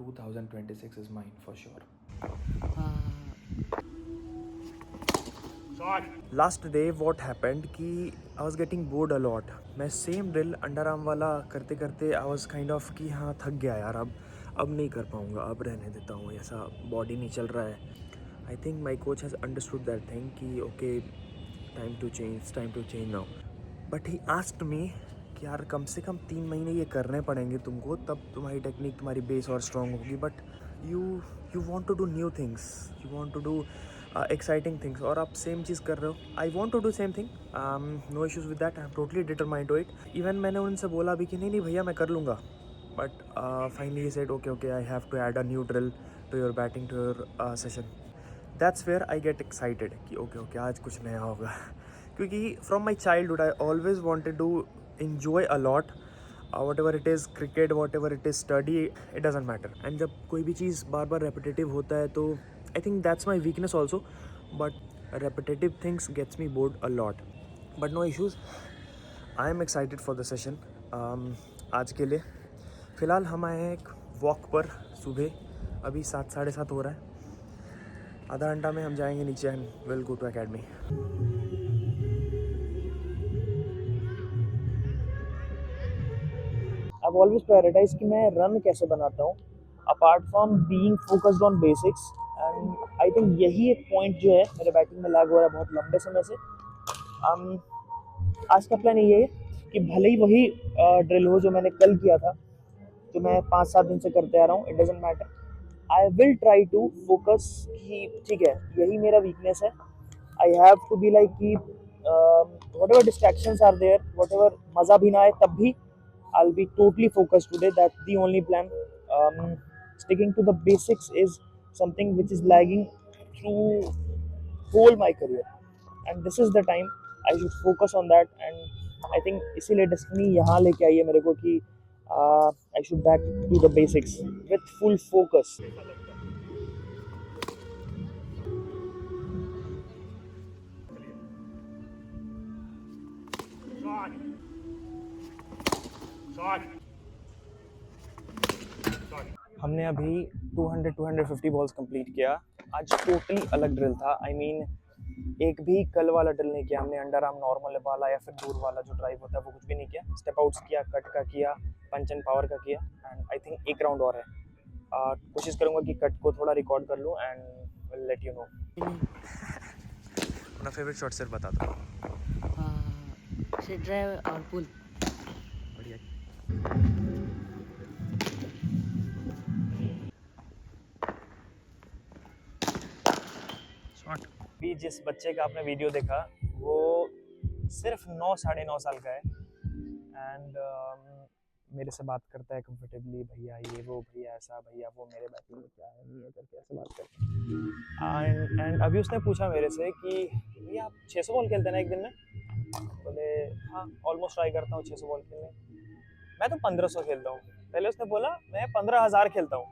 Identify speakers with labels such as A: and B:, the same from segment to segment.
A: 2026 is mine for sure. Last day what happened कि I was getting bored a lot. मैं same drill under arm वाला करते करते I was kind of कि हाँ थक गया यार, अब नहीं कर पाऊँगा, अब रहने देता हूँ, ऐसा बॉडी नहीं चल रहा है. I think my coach has understood that thing कि okay, time to change now. But he asked me कि यार कम से कम 3 महीने ये करने पड़ेंगे तुमको, तब तुम्हारी टेक्निक, तुम्हारी बेस और स्ट्रॉन्ग होगी. But you want to do new things, you want to do exciting things, और आप सेम चीज़ कर रहे हो. I want to do same thing, no issues with that, I am totally determined to it. Even मैंने उनसे बोला भी कि नहीं भैया मैं कर लूँगा. But finally he said okay I have to add a new drill to your batting, to your session. That's where I get excited कि ओके आज कुछ नया होगा. क्योंकि from my childhood I always wanted to enjoy a lot, whatever it is cricket, whatever it is study, it doesn't matter. And जब कोई भी चीज़ बार बार repetitive होता है तो I think that's my weakness also, but repetitive things gets me bored a lot. But no issues, I am excited for the session. आज के लिए फ़िलहाल हम आए हैं एक वॉक पर सुबह, अभी 7 साढ़े 7 हो रहा है. आधा घंटा में हम जाएंगे नीचे and will go to academy. I've always prioritized कि मैं रन कैसे बनाता हूँ apart from being focused on basics. And I think यही एक पॉइंट जो है मेरे बैटिंग में लैग हो रहा है बहुत लंबे समय से. आज का प्लान ये है कि भले ही वही ड्रिल हो जो मैंने कल किया था, जो मैं 5-7 दिन से करते आ रहा हूँ, it doesn't matter. I will try to focus कि ठीक है यही मेरा वीकनेस है. I have to be like कि whatever distractions are there, whatever मज़ा भी ना आए तब भी I'll be totally focused today. That's the only plan. Sticking to the basics is something which is lagging through whole my career, and this is the time I should focus on that. And I think इसीलिए destiny यहाँ लेके आई है मेरे को कि I should back to the basics with full focus. हमने अभी 200-250 balls complete किया. आज टोटली अलग ड्रिल था. आई मीन एक भी कल वाला ड्रिल नहीं किया हमने. अंडर आर्म नॉर्मल वाला या फिर दूर वाला जो ड्राइव होता है वो कुछ भी नहीं किया. स्टेप आउट्स किया, कट का किया, पंच एंड पावर का किया. एंड आई थिंक एक राउंड और है. कोशिश करूँगा कि कट को थोड़ा रिकॉर्ड कर लूँ and will let you know. अपना फेवरेट शॉट सिर्फ बता दो.
B: ड्राइव और पुल.
A: बढ़िया. भी जिस बच्चे का आपने वीडियो देखा वो सिर्फ 9-9.5 साल का है. एंड मेरे से बात करता है कंफर्टेबली, भैया ये वो, भैया ऐसा, भैया वो, मेरे बैटिंग में क्या है नहीं है करके ऐसे बात करते हैं. एंड अभी उसने पूछा मेरे से कि भैया आप 600 बॉल खेलते हैं ना एक दिन में. बोले हाँ ऑलमोस्ट ट्राई करता हूँ 600 बॉल खेलने. मैं तो 1500 खेलता हूँ. पहले उसने बोला मैं 15,000 खेलता हूँ.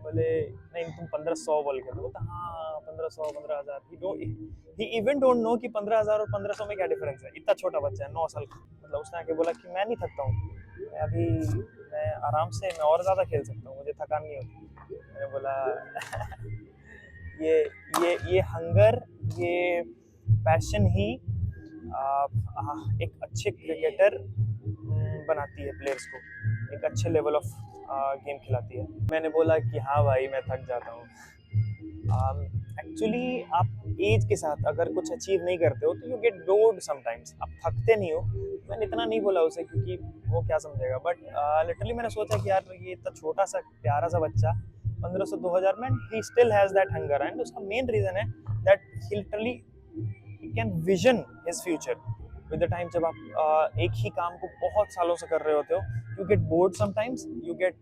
A: बोले नहीं तुम 1500 बॉल खेलो. बोलता हाँ 1500-15,000. ही इवन डोंट नो कि 15,000 और 1500 में क्या डिफरेंस है. इतना छोटा बच्चा है 9 साल का. मतलब उसने आके बोला कि मैं नहीं थकता हूँ, मैं आराम से मैं और ज़्यादा खेल सकता हूँ, मुझे थकान नहीं होती. मैंने बोला ये हंगर, ये पैशन ही एक अच्छे क्रिकेटर बनाती है प्लेयर्स को, एक अच्छे लेवल ऑफ गेम खिलाती है. मैंने बोला कि हाँ भाई मैं थक जाता हूँ. एक्चुअली आप एज के साथ अगर कुछ अचीव नहीं करते हो तो यू गेट बोर्ड समटाइम्स. आप थकते नहीं हो. मैंने इतना नहीं बोला उसे क्योंकि वो क्या समझेगा. बट लिटरली मैंने सोचा कि यार ये इतना छोटा सा प्यारा सा बच्चा 1500-2000 में he still has that hunger. And उसका मेन रीज़न है that he literally can vision his future with the time. जब आप एक ही काम को बहुत सालों से कर रहे होते हो, you get bored sometimes, you get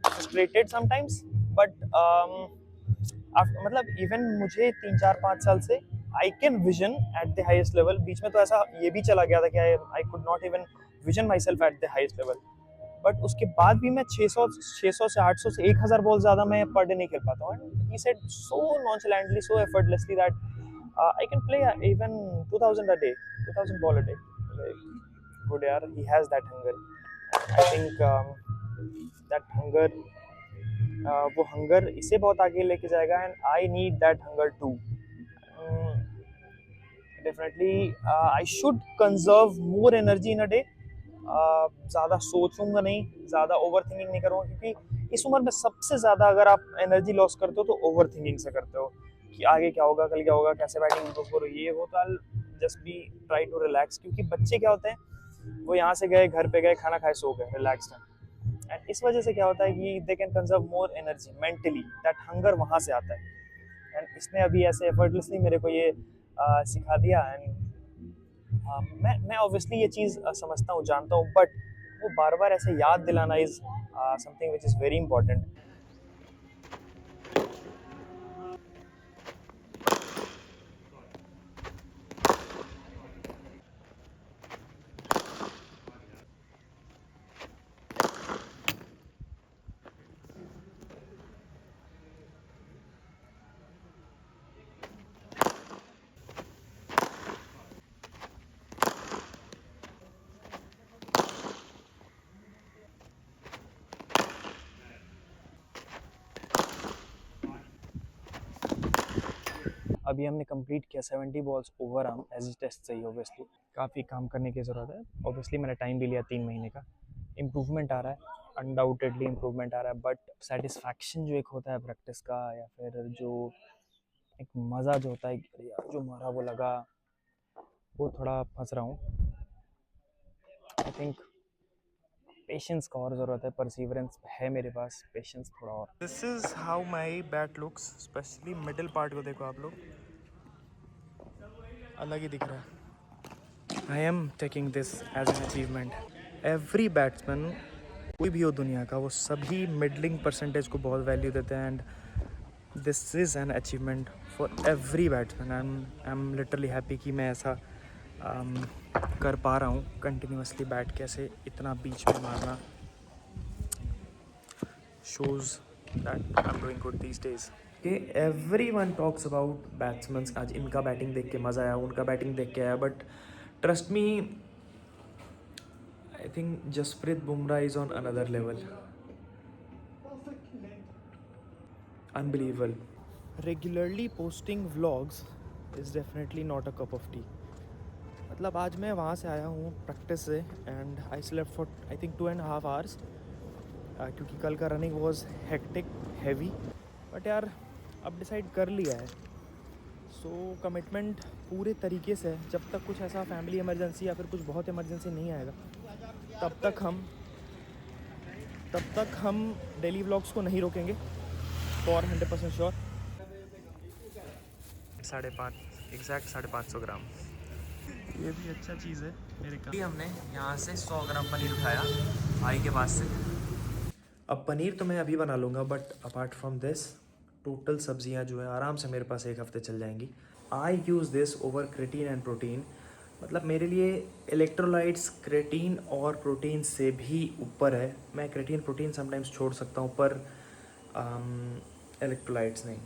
A: frustrated sometimes. But मतलब इवन मुझे 3-4-5 साल से I can vision at the highest level. बीच में तो ऐसा ये भी चला गया था कि I could not even vision myself at the highest level. But उसके बाद भी मैं 600 से 800 से 1000 बॉल ज़्यादा मैं पर डे नहीं खेल पाता हूँ. And he said so nonchalantly, so effortlessly that I can play even 2000 a day, 2000 ball a day. Like, good yaar, he has that hunger. I think that hunger, वो hunger इसे बहुत आगे लेके जाएगा, and I need that hunger too. Definitely I should conserve more energy in a day. ज़्यादा सोचूंगा नहीं, ज़्यादा ओवर थिंकिंग नहीं करूँगा, क्योंकि इस उम्र में सबसे ज़्यादा अगर आप एनर्जी लॉस करते हो तो ओवर थिंकिंग से करते हो कि आगे क्या होगा, कल क्या होगा, कैसे बैटिंग इम्प्रूव करो, ये वो। तो I just be try to relax, क्योंकि बच्चे क्या होते हैं, वो यहाँ से गए, घर पे गए, खाना खाए, सो गए, रिलैक्स हैं। एंड इस वजह से क्या होता है कि they can conserve more energy mentally, that hunger वहाँ से आता है। एंड इसने अभी ऐसे एफर्टलेसली मेरे को ये सिखा दिया। एंड मैं ऑब्वियसली ये चीज़ समझता हूँ, जानता हूँ, बट वो बार बार ऐसे याद दिलाना is something which is very important. अभी हमने कंप्लीट किया 70 balls over arm as test सही। ऑब्वियसली काफ़ी काम करने की ज़रूरत है। ऑब्वियसली मैंने टाइम भी लिया 3 महीने का। इम्प्रूवमेंट आ रहा है, अनडाउटेडली इम्प्रूवमेंट आ रहा है, बट सेटिस्फैक्शन जो एक होता है प्रैक्टिस का, या फिर जो एक मज़ा जो होता है कि अरे यार जो मारा वो लगा, वो थोड़ा फंस रहा हूँ। आई थिंक पेशेंस का और ज़रूरत है, परसिवरेंस है मेरे पास, पेशेंस थोड़ा और। This is how my bat looks, especially middle part को देखो आप लोग, अलग ही दिख रहा है। I am taking this as an achievement. Every batsman, कोई भी हो दुनिया का, वो सभी मिडलिंग परसेंटेज को बहुत वैल्यू देते हैं। And this is an achievement for every batsman. I am literally happy कि मैं ऐसा कर पा रहा हूँ कंटिन्यूसली बैट के, ऐसे इतना बीच में मारना shows that I'm doing good these days. Okay, everyone talks about batsmen, आज इनका बैटिंग देख के मज़ा आया, उनका बैटिंग देख के आया, but trust me, I think Jasprit Bumrah is on another level, unbelievable. Regularly posting vlogs is definitely not a cup of tea. मतलब आज मैं वहाँ से आया हूँ प्रैक्टिस से, and I slept for I think 2.5 hours, क्योंकि कल का running was hectic, heavy. But यार अब डिसाइड कर लिया है, सो कमिटमेंट पूरे तरीके से है। जब तक कुछ ऐसा फैमिली इमरजेंसी या फिर कुछ बहुत इमरजेंसी नहीं आएगा, तब तक हम डेली व्लॉग्स को नहीं रोकेंगे, फॉर 100% श्योर। 5.5, एग्जैक्ट 550 ग्राम। ये भी अच्छा चीज़ है मेरे का। हमने यहाँ से 100 ग्राम पनीर उठाया भाई के पास से। अब पनीर तो मैं अभी बना लूँगा, but apart from this total सब्जियाँ जो है आराम से मेरे पास 1 हफ्ते चल जाएंगी। I use this over creatine and protein. मतलब मेरे लिए इलेक्ट्रोलाइट्स क्रेटीन और प्रोटीन से भी ऊपर है। मैं क्रेटीन प्रोटीन समटाइम्स छोड़ सकता हूँ, पर इलेक्ट्रोलाइट्स नहीं।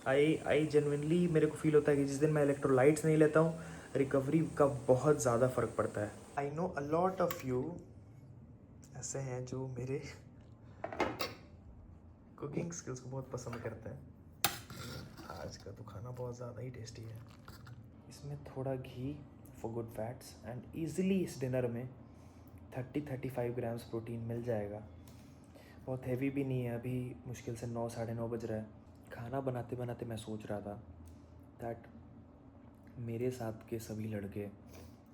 A: आई जेन्युइनली मेरे को फील होता है कि जिस दिन मैं इलेक्ट्रोलाइट्स नहीं लेता हूँ, रिकवरी का बहुत ज़्यादा फ़र्क पड़ता है। I know a lot of you ऐसे हैं जो मेरे कुकिंग स्किल्स को बहुत पसंद करते हैं। आज का तो खाना बहुत ज़्यादा ही टेस्टी है। इसमें थोड़ा घी for good fats, and easily इस डिनर में 30-35 ग्राम्स प्रोटीन मिल जाएगा। बहुत हैवी भी नहीं है। अभी मुश्किल से 9 साढ़े 9 बज रहा है। खाना बनाते बनाते मैं सोच रहा था दैट मेरे साथ के सभी लड़के,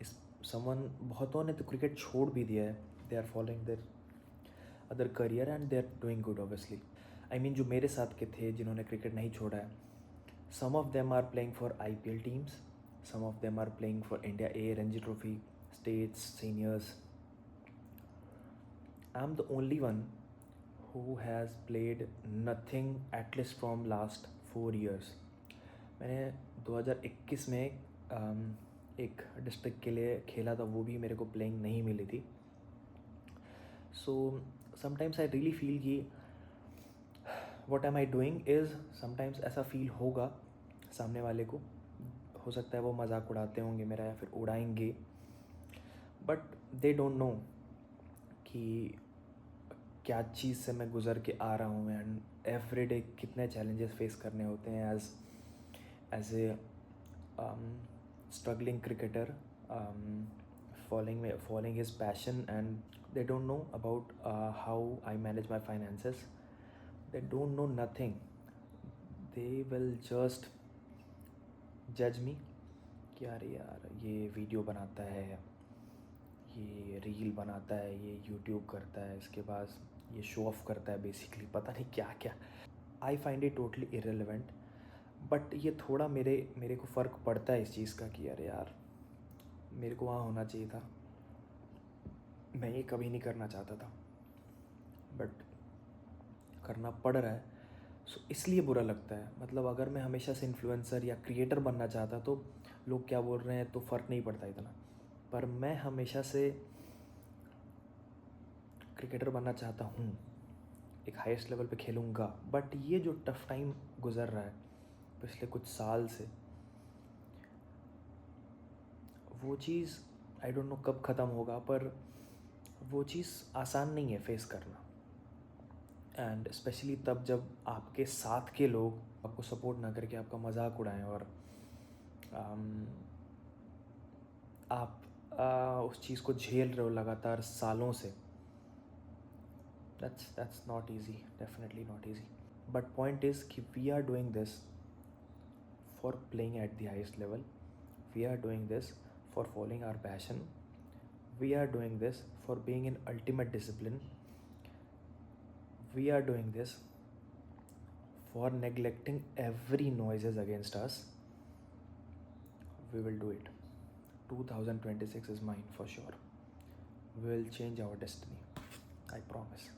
A: इस समवन, बहुतों ने तो क्रिकेट छोड़ भी दिया है, they are following their other career and they are doing good obviously. I mean जो मेरे साथ के थे जिन्होंने क्रिकेट नहीं छोड़ा है, some of them are playing for IPL teams, some of them are playing for India A, Ranji Trophy, states, seniors. I'm the only one who has played nothing at least from last 4 years. मैंने 2021 में एक district के लिए खेला था, वो भी मेरे को प्लेइंग नहीं मिली थी। So sometimes I really feel कि what am I doing is, sometimes ऐसा फील होगा सामने वाले को, हो सकता है वो मजाक उड़ाते होंगे मेरा या फिर उड़ाएंगे, बट दे डोंट नो कि क्या चीज़ से मैं गुज़र के आ रहा हूँ एंड एवरीडे कितने चैलेंजेस फेस करने होते हैं as a struggling cricketer, following his passion, and they don't know about how I manage my finances. They don't know nothing. They will just judge me कि यार ये वीडियो बनाता है, ये रील बनाता है, ये यूट्यूब करता है, इसके बाद ये शो ऑफ करता है, बेसिकली पता नहीं क्या क्या. I find it totally irrelevant. But ये थोड़ा मेरे को फ़र्क पड़ता है इस चीज़ का कि अरे यार मेरे को वहाँ होना चाहिए था. मैं ये कभी नहीं करना चाहता था बट करना पड़ रहा है. सो इसलिए बुरा लगता है. मतलब अगर मैं हमेशा से इन्फ्लुएंसर या क्रिएटर बनना चाहता तो लोग क्या बोल रहे हैं तो फ़र्क नहीं पड़ता इतना. पर मैं हमेशा से क्रिकेटर बनना चाहता हूँ, एक हाईएस्ट लेवल पे खेलूँगा. बट ये जो टफ़ टाइम गुज़र रहा है पिछले कुछ साल से, वो चीज़ आई डोंट नो कब ख़त्म होगा, पर वो चीज़ आसान नहीं है फेस करना. एंड स्पेशली तब जब आपके साथ के लोग आपको सपोर्ट ना करके आपका मजाक उड़ाएं और आप उस चीज़ को झेल रहे हो लगातार सालों से. that's not easy, definitely not easy. But point is कि we are doing this for playing at the highest level. We are doing this for following our passion. We are doing this for being in ultimate discipline. We are doing this for neglecting every noises against us. We will do it. 2026 is mine for sure. We will change our destiny. I promise.